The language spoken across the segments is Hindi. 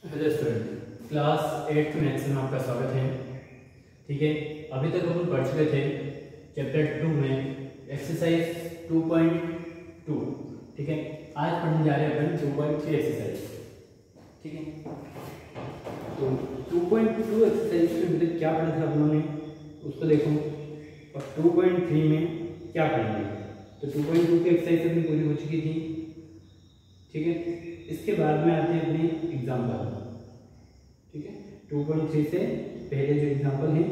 Hello student, class 8th maths में आपका स्वागत है। ठीक है, अभी तक हम पढ़ चुके थे चैप्टर 2 में एक्सरसाइज 2.2। ठीक है, आज पढ़ने जा रहे हैं अपन 2.3 एक्सरसाइज। ठीक है, तो 2.2 एक्सरसाइज में मतलब क्या पढ़ा था हम लोगों ने उसको देखो, और 2.3 में क्या पढ़ेंगे। तो 2.2 की एक्सरसाइज अपनी पूरी हो चुकी थी। ठीक है, इसके बाद में आते हैं अपने एग्जाम्पल। ठीक है, 2.3 से पहले जो एग्जाम्पल है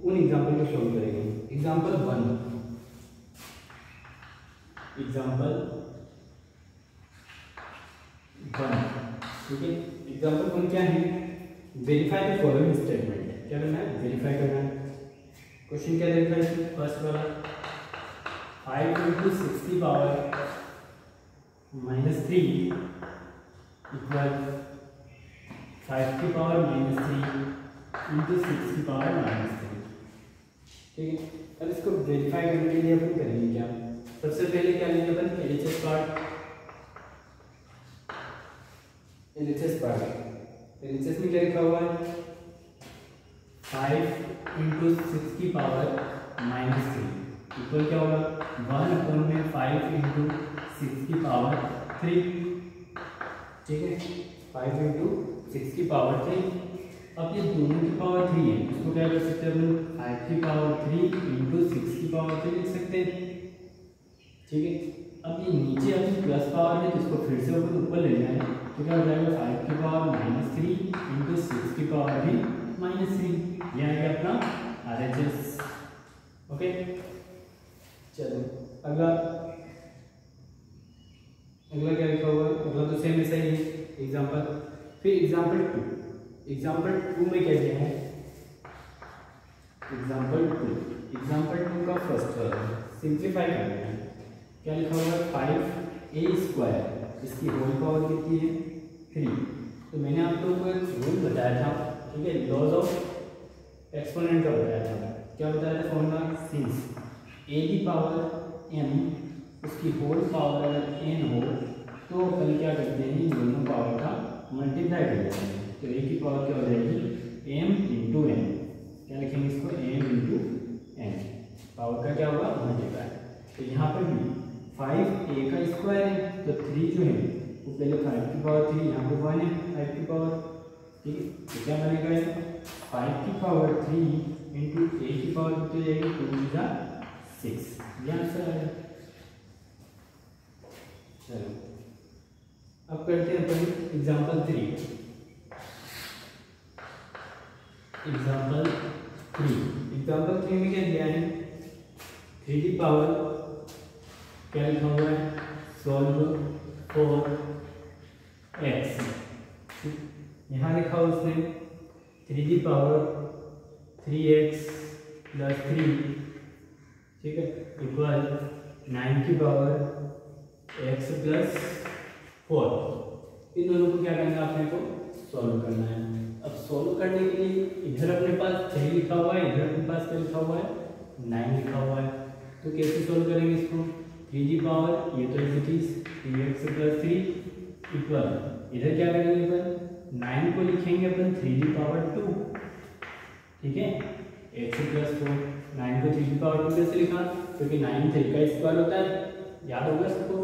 उन एग्जाम्पल को सॉल्व करेंगे। एग्जाम्पल 1, ठीक है, एग्जाम्पल 1 क्या है? Verify the following statement. क्या करना है? वेरीफाई करना है। क्वेश्चन क्या देख रहा है? फर्स्ट वाला 5 × 6 की पावर -3 इक्वल 5 की पावर -3 इंटू 6 की पावर -3। ठीक है, अब इसको वेरीफाई करने के लिए अपन करेंगे क्या? सबसे पहले क्या लेंगे अपन? LHS part. एलएचएस में क्या लिखा हुआ है? 5 × 6 की पावर -3 इक्वल क्या होगा? 1/5 × 6 की पावर 3। ठीक है, 5 × 6 की पावर 3। अब ये दोनों की पावर 3 है, इसको क्या कर सकते हैं अपन? 5 की पावर 3 × 6 की पावर 3 लिख सकते हैं। ठीक है, अब ये नीचे अपनी प्लस पावर है, जिसको फिर से अपन ऊपर ले जाए तो क्या हो जाएगा? 5 की पावर -3 × 6 की पावर भी -3। यह है अपना आरएचएस। ओके, चलो अगला क्या लिखा हुआ है? अगला तो सेम ऐसा ही है एग्जाम्पल। फिर एग्जाम्पल 2 में क्या दिया है? एग्जाम्पल 2 का फर्स्ट वाला सिंप्लीफाई करना है। क्या लिखा हुआ है? 5a², इसकी होल पावर कितनी है? 3। तो मैंने आप लोगों को एक रूल बताया था, ठीक है, लॉज ऑफ एक्सपोनेंट का बताया था। क्या बताया था फॉर्मूला? सिंस a की पावर m उसकी होल पावर अगर n हो तो अपन क्या करते हैं? इन दोनों पावर का मल्टीप्लाई कर देते हैं। तो a की पावर क्या हो जाएगी? m × n। क्या लिखेंगे इसको? m × n। पावर का क्या होगा? मल्टीप्लाई। तो यहाँ पर भी 5a का स्क्वायर है, तो 3 जो है वो पहले 5 की पावर 3, यहाँ पर 1 है 5 की पावर। ठीक है, तो क्या बनेगा? 5 की पावर 3 × a की पावर कितनी जाएगी? 2 × 6। ये आंसर है। चलो अब करते हैं अपन एग्जाम्पल 3। एग्जाम्पल 3 में क्या दिया है? 3 की पावर क्या लिखा हुआ है? Solve for x। यहाँ लिखा हुआ उसने 3 की पावर 3x + 3, ठीक है, इक्वल 9 की पावर x + 4। इन दोनों को क्या करना है? अपने को सॉल्व करना है। अब सॉल्व करने के लिए इधर अपने पास 3 लिखा हुआ है, इधर अपने पास क्या लिखा हुआ है? 9 लिखा हुआ है। तो कैसे सॉल्व करेंगे इसको? 3 की पावर, ये तो इट इज 3x + 3 इक्वल, इधर क्या करेंगे अपन? 9 को लिखेंगे अपन 3 की पावर 2। ठीक है, x + 4। 9 को 3 की पावर 2 कैसे लिखा? क्योंकि 9 3 का स्क्वायर होता है, याद होगा सबको।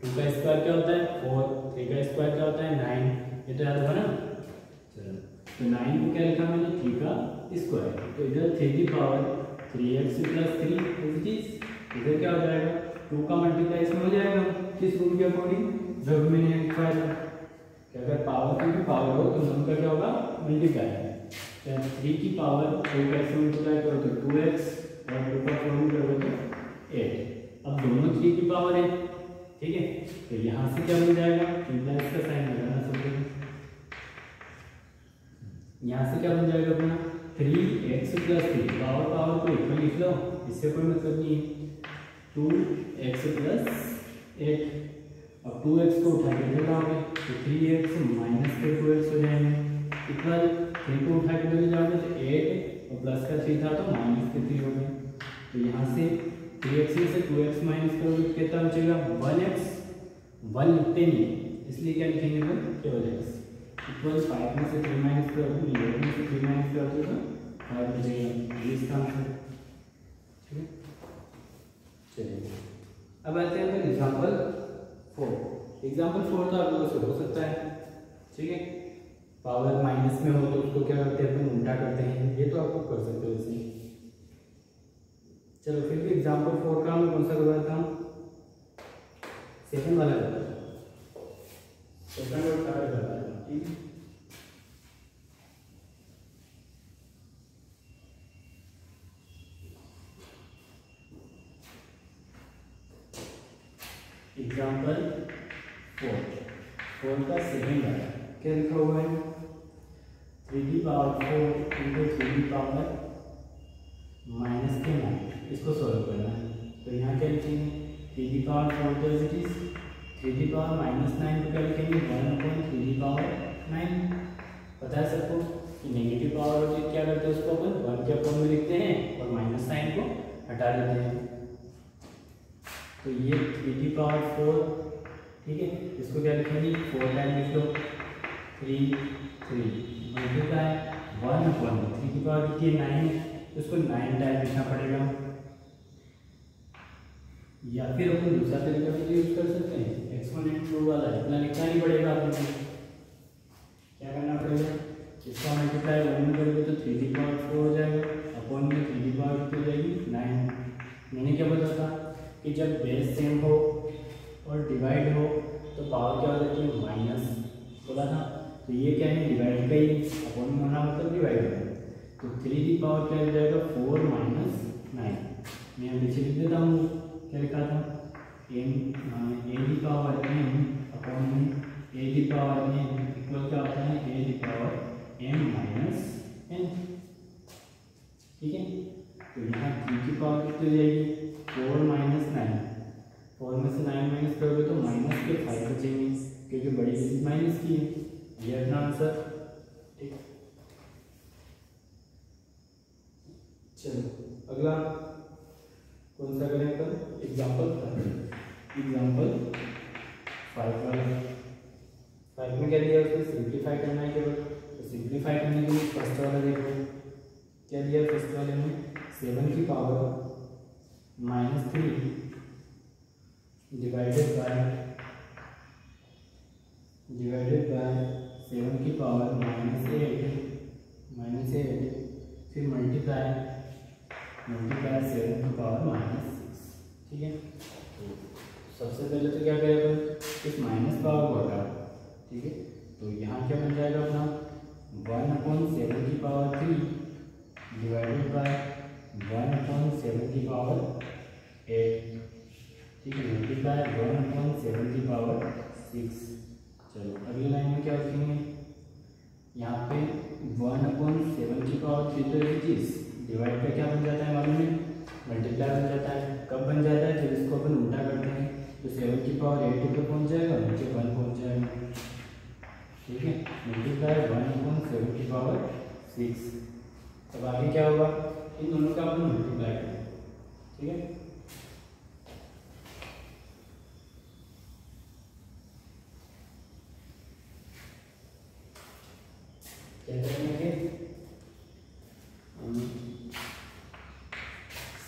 2 का स्क्वायर क्या होता है? 4। 3 का स्क्वायर क्या होता है? 9। ये तो याद होगा ना। चलो, तो 9 को क्या लिखा मैंने? 3 का स्क्वायर। तो इधर 3 की पावर 3x + 3 इधर क्या हो जाएगा? 2 का मल्टीप्लाई इसमें हो जाएगा। किस रूल के अकॉर्डिंग? जब मैंने लिखा था कि अगर पावर की भी पावर हो तो उनका क्या होगा? मल्टीप्लाई। 3 की पावर 2 कैसे मल्टीप्लाई करो तो 2x, और 2 का 4 करो तो 8। अब दोनों 3 की पावर है। ठीक है, तो यहाँ से क्या मिल जाएगा? प्लस का साइन लगाना सबको। यहाँ से क्या बन जाएगा अपना? 3x + 3, पावर को इक्वल लिख लो, इससे कोई मतलब नहीं है। 2x + 8। अब 2x को उठा के इधर लाओगे तो 3x - 2x हो जाएंगे इक्वल 3 को उठा के इधर जाओगे तो 8, और प्लस का 3 था तो -3 हो गया। तो यहाँ से 3x से 2x माइनस करोगे कितना बचेगा? 1x। 1 लिखते नहीं, इसलिए क्या लिखेंगे? केवल x। इक्वल 5 में से 3 माइनस कर दूँ, 11 में से 3 माइनस कर दूँ तो 5 बचेगा, ये इसका आंसर। ठीक है, चलिए अब आते हैं फिर एग्जाम्पल 4। एग्जाम्पल 4 तो आप लोगों से हो सकता है। ठीक है, पावर माइनस में हो तो उसको क्या करते हैं अपन, उल्टा करते हैं, ये तो आपको कर सकते हो इसे। चलो फिर भी एग्जाम्पल 4 का मैं कौन सा करवाता हूँ, सेकंड वाला करवाता हूँ, सेकंड और थर्ड करवाता हूँ। ठीक है, एग्जाम्पल 4 का सेकंड वाला क्या लिखा हुआ है, 3d power 4 into 3d power -9, इसको सॉल्व करना है। तो यहाँ क्या लिखेंगे, 3d पावर 4 तो इट इज 3d पावर -9 को क्या लिखेंगे, 1/3d पावर 9। पता है सबको कि नेगेटिव पावर होती है, क्या करते हैं उसको अपन 1 के अपॉन में लिखते हैं और -9 को हटा देते हैं। तो ये 3d पावर 4, ठीक है, इसको क्या लिखेंगे, 4 टाइम लिख लो, 3 मल्टीप्लाई 1/3 की पावर कितनी है, 9 है, तो इसको 9 टाइम लिखना पड़ेगा। या फिर अपन दूसरा तरीका भी यूज कर सकते हैं, एक्सपोनेंट रूल वाला, इतना लिखना नहीं पड़ेगा आपको। क्या करना पड़ेगा, इसका मल्टीप्लाई 1 में करोगे तो 3d पावर 4 हो जाएगा, अपॉन में 3d पावर कितनी हो जाएगी, 9। मैंने क्या बोला था कि जब बेस सेम हो और डिवाइड हो तो पावर क्या हो जाती है, माइनस बोला था। तो ये क्या है, डिवाइड का ही, अपॉन में होना मतलब डिवाइड होना। तो 3d पावर क्या हो जाएगा, 4 - 9। मैं नीचे लिख देता हूँ, क्या लिखा था, ad पावर m अपॉन में ad पावर n इक्वल क्या होता है, ad पावर m - n। ठीक है, तो यहाँ 3 की पावर कितनी हो जाएगी, 4 - 9। 4 में से 9 माइनस करोगे तो माइनस के 5 बचेंगे, क्योंकि बड़ी चीज माइनस की है। ये अपना आंसर। ठीक, चलो अगला कौन सा करें अपन, एग्जाम्पल 5 वाला। 5 में क्या दिया, उसको सिंप्लीफाई करना है केवल। तो सिंप्लीफाई करने के लिए फर्स्ट वाला देखो, क्या दिया फर्स्ट वाले में, 7 की पावर -3 डिवाइडेड बाय 7 की पावर -8 फिर मल्टीप्लाई 7 की पावर -6। ठीक है, तो सबसे पहले तो क्या करें, इस माइनस पावर को हटाओ। ठीक है, तो यहाँ क्या बन जाएगा अपना, 1/7 की पावर 3 डिवाइडेड बाय 1/7 की पावर 8। ठीक है, मल्टीप्लाई 1/7 की पावर 6। चलो अगली लाइन में क्या लिखेंगे, यहाँ पे 1/7 की पावर 3 तो ये चीज डिवाइड का क्या बन जाता है मालूम है, मल्टीप्लाई बन जाता है। कब बन जाता है, जब इसको अपन उल्टा करते हैं तो 7 की पावर 8 ऊपर पहुँच जाएगा, नीचे 1 पहुँच जाएगा। ठीक है, मल्टीप्लाई 1/7 की पावर 6। तब आगे क्या होगा, इन दोनों का अपन मल्टीप्लाई करें। ठीक है, क्या करेंगे,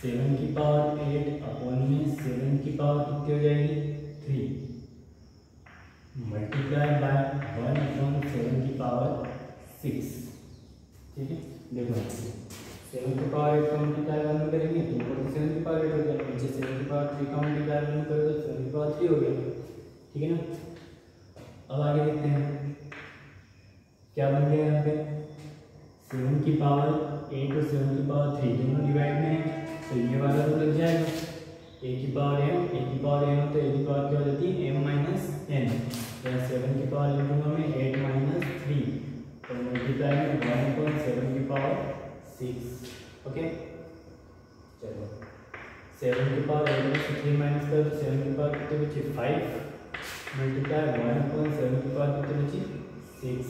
7 की पावर 8 अपॉन में 7 की पावर कितनी हो जाएगी, 3 मल्टीप्लाई बाय 1/7 की पावर 6। ठीक है, देखो 7 की पावर 8 का मल्टीप्लाई 1 में करेंगे तो ऊपर 7 की पावर 8 हो जाएगा, नीचे 7 की पावर 3 का मल्टीप्लाई 1 में करोगे तो 7 की पावर 3 हो गया। ठीक है ना, अब आगे देखते हैं क्या बन गया, यहाँ पे 7 की पावर 8 और 7 की पावर 3 दोनों डिवाइड में है, तो ये वाला तो लग जाएगा, a की पावर m, a की पावर m तो a की पावर क्या हो जाती है, m - n। या 7 की पावर लिखूंगा मैं 8 - 3, तो मल्टीप्लाई में 1/7 की पावर 6। ओके, चलो 7 की पावर 8 में से 3 माइनस करो तो 7 की पावर कितनी बची, 5 मल्टीप्लाई 1/7 की पावर कितनी बची, 6।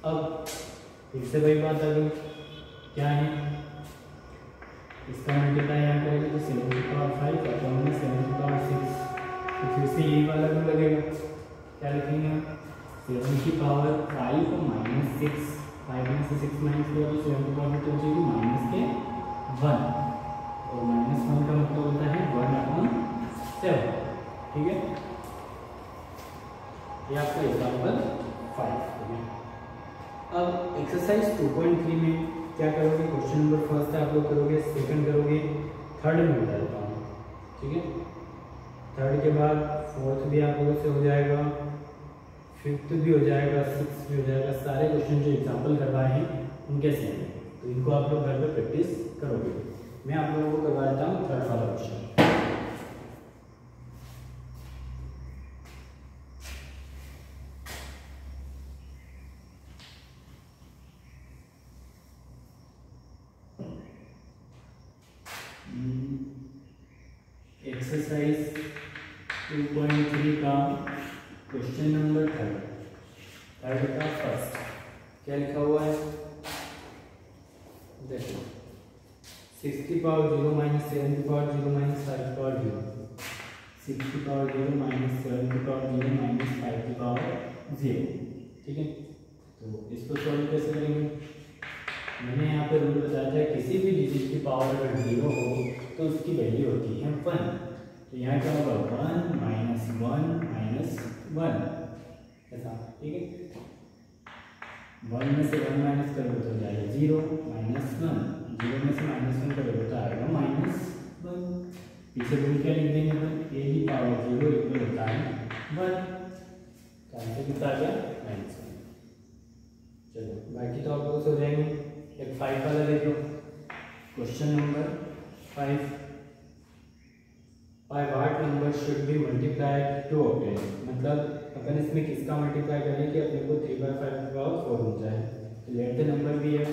अब फिर से वही बात आ गई, क्या है, इसका मल्टीप्लाई यहाँ करेंगे तो 7 की पावर 5 अपॉन में 7 की पावर 6। तो फिर से यही वाला भी लगेगा, क्या लिखेंगे, 7 की पावर 5 और माइनस 6, 5 में से 6 माइनस किया तो 7 की पावर कितनी हो जाएगी माइनस के 1, और माइनस 1 का मतलब होता है 1/7। ठीक है, ये आपका एग्जाम्पल 5 हो गया। अब एक्सरसाइज 2.3 में क्या करोगे, क्वेश्चन नंबर फर्स्ट आप लोग करोगे, सेकंड करोगे, थर्ड में बता देता हूँ। ठीक है, थर्ड के बाद फोर्थ भी आप लोगों से हो जाएगा, फिफ्थ भी हो जाएगा, सिक्स भी हो जाएगा। सारे क्वेश्चन जो एग्जाम्पल करवाए हैं उनके सेम है, तो इनको आप लोग घर पर प्रैक्टिस करोगे। मैं आप लोगों को करवा देता हूँ थर्ड वाला क्वेश्चन। एक्सरसाइज 2.3 का क्वेश्चन नंबर थर्ड का फर्स्ट क्या लिखा हुआ है, देखो 6 की पावर 0 माइनस 7 की पावर 0 माइनस 5 की पावर 0, 6 की पावर 0 माइनस 7 की पावर 0 माइनस 5 की पावर 0। ठीक है, तो इसको सॉल्व कैसे करेंगे, मैंने यहाँ पे रूल बताया था किसी भी डिजिट की पावर अगर 0 हो तो उसकी वैल्यू होती है 1। तो यहाँ क्या होगा 1 माइनस 1 माइनस 1 ऐसा। ठीक है, 1 में से 1 माइनस करोगे तो जाएगा 0 माइनस 1, 0 में से माइनस 1 करोगे तो आएगा माइनस 1। पीछे रूल क्या लिख देंगे तो a की पावर 0 इक्वल होता है 1, तो आंसर कितना आ गया -1। चलो बाकी तो आप लोगों से हो जाएंगे। एक 5 वाला देखो, question number 5, by what number should be multiplied to obtain, मतलब अपन इसमें किसका मल्टीप्लाई करें कि अपने को 3/5 की पावर 4 मिल जाए। तो let the number be x,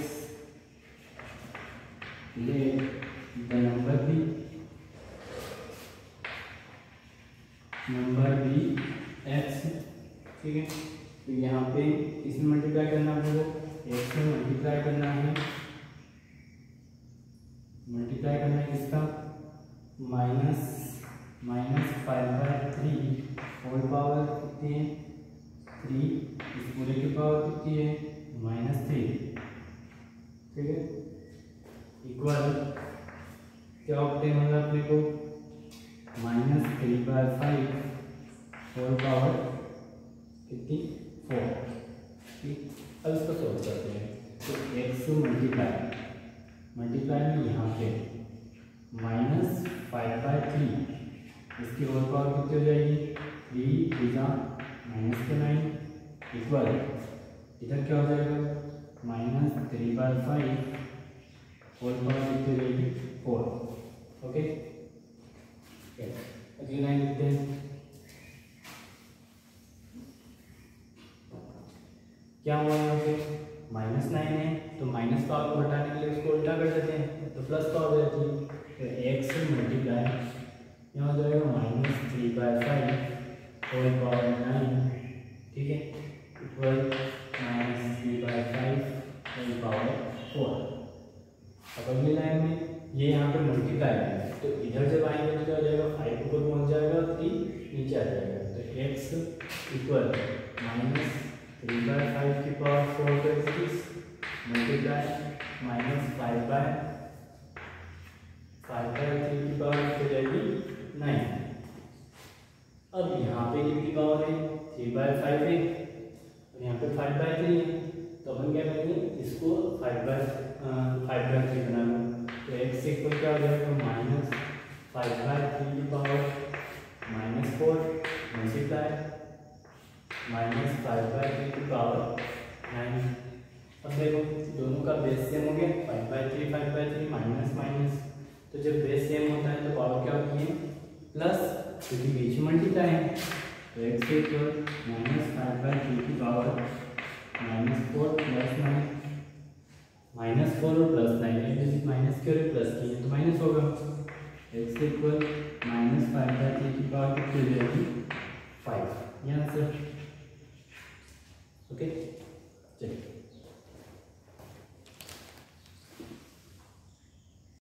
let the number be x। ठीक है, तो यहाँ पे इसमें मल्टीप्लाई करना अपने को x में मल्टीप्लाई करना है, मल्टीप्लाई करना है किसका -5/3 होल पावर कितनी है 3, इस पूरे की पावर कितनी है -3। ठीक है, इक्वल क्या ऑब्टेन होगा अपने को -3/5 होल पावर कितनी 4। ठीक, अब इसको सॉल्व करते हैं। तो x मल्टीप्लाई में यहाँ पे -5/3, इसकी होल पावर कितनी हो जाएगी 3 -9 इक्वल इधर क्या हो जाएगा -3/5 होल पावर कितनी हो जाएगी 4। ओके, अगली लाइन लिखते हैं। क्या हुआ यहाँ पे -9 है, तो माइनस पावर को हटाने के लिए उसको उल्टा कर देते हैं तो प्लस पावर हो जाती है। तो x से मल्टीप्लाई यहाँ हो जाएगा -3/5 होल पावर 9। ठीक है, इक्वल -3/5 होल पावर 4। अब अगली लाइन में ये यहाँ पे मल्टीप्लाई है, तो इधर जब आएंगे तो क्या हो जाएगा 5 ऊपर पहुँच जाएगा और 3 नीचे आ जाएगा। तो x इक्वल -3/5 की पावर 4 का स्टिक्स मल्टीप्लाई -5/3 की पावर हो जाएगी 9। अब यहाँ पे कितनी पावर है 3/5 है और यहाँ पे 5/3 है, तो अपन क्या करेंगे इसको 5/3 बना लो। तो x इक्वल क्या हो जाएगा -5/3 की पावर -4 मल्टीप्लाई -5/3 की पावर 9। अब देखो दोनों का बेस सेम हो गया 5/3 माइनस माइनस, तो जब बेस सेम होता है तो पावर क्या होती है प्लस, क्योंकि बीच में मल्टीप्लाई है। तो x इक्वल -5/3 की पावर -4 प्लस 9, -4 और प्लस 9 एक डिजिट माइनस की और प्लस की है तो माइनस होगा। x इक्वल -5/3 की पावर कितनी हो जाएगी 5, यहाँ से। ओके,